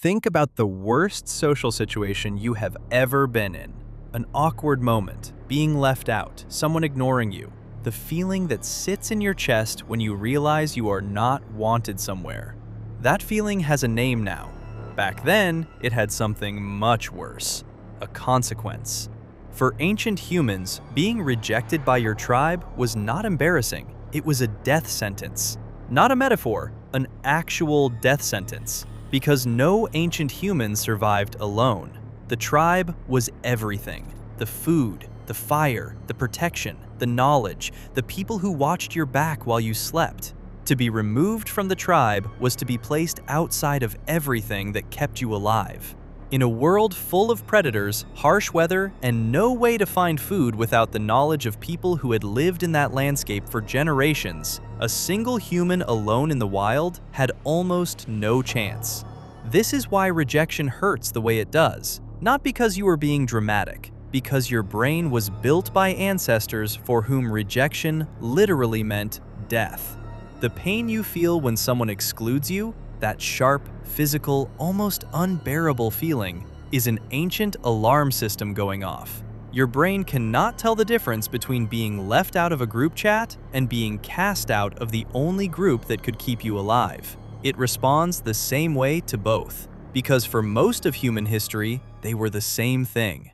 Think about the worst social situation you have ever been in. An awkward moment, being left out, someone ignoring you. The feeling that sits in your chest when you realize you are not wanted somewhere. That feeling has a name now. Back then, it had something much worse. A consequence. For ancient humans, being rejected by your tribe was not embarrassing. It was a death sentence. Not a metaphor, an actual death sentence. Because no ancient human survived alone. The tribe was everything. The food, the fire, the protection, the knowledge, the people who watched your back while you slept. To be removed from the tribe was to be placed outside of everything that kept you alive. In a world full of predators, harsh weather, and no way to find food without the knowledge of people who had lived in that landscape for generations, a single human alone in the wild had almost no chance. This is why rejection hurts the way it does. Not because you were being dramatic, because your brain was built by ancestors for whom rejection literally meant death. The pain you feel when someone excludes you, that sharp, physical, almost unbearable feeling, is an ancient alarm system going off. Your brain cannot tell the difference between being left out of a group chat and being cast out of the only group that could keep you alive. It responds the same way to both, because for most of human history, they were the same thing.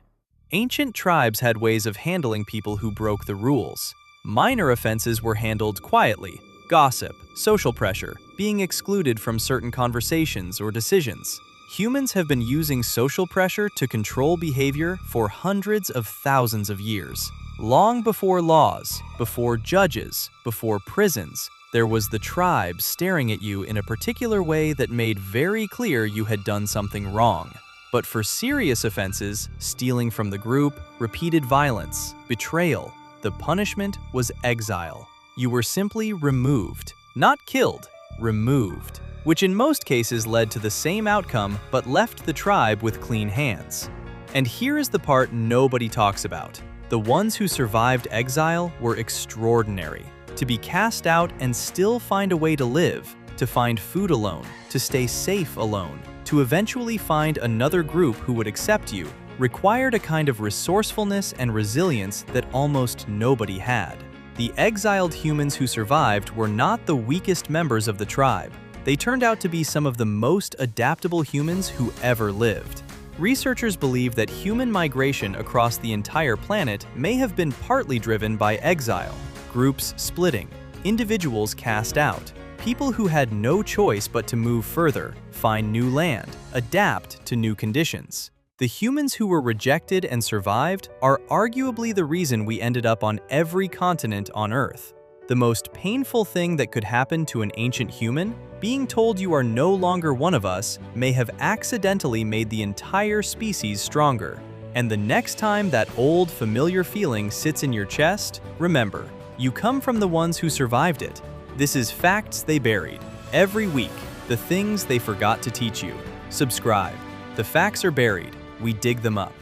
Ancient tribes had ways of handling people who broke the rules. Minor offenses were handled quietly. Gossip, social pressure, being excluded from certain conversations or decisions. Humans have been using social pressure to control behavior for hundreds of thousands of years. Long before laws, before judges, before prisons, there was the tribe staring at you in a particular way that made very clear you had done something wrong. But for serious offenses, stealing from the group, repeated violence, betrayal, the punishment was exile. You were simply removed, not killed, removed, which in most cases led to the same outcome but left the tribe with clean hands. And here is the part nobody talks about. The ones who survived exile were extraordinary. To be cast out and still find a way to live, to find food alone, to stay safe alone, to eventually find another group who would accept you, required a kind of resourcefulness and resilience that almost nobody had. The exiled humans who survived were not the weakest members of the tribe. They turned out to be some of the most adaptable humans who ever lived. Researchers believe that human migration across the entire planet may have been partly driven by exile, groups splitting, individuals cast out, people who had no choice but to move further, find new land, adapt to new conditions. The humans who were rejected and survived are arguably the reason we ended up on every continent on Earth. The most painful thing that could happen to an ancient human, being told you are no longer one of us, may have accidentally made the entire species stronger. And the next time that old, familiar feeling sits in your chest, remember, you come from the ones who survived it. This is Facts They Buried. Every week, the things they forgot to teach you. Subscribe. The facts are buried. We dig them up.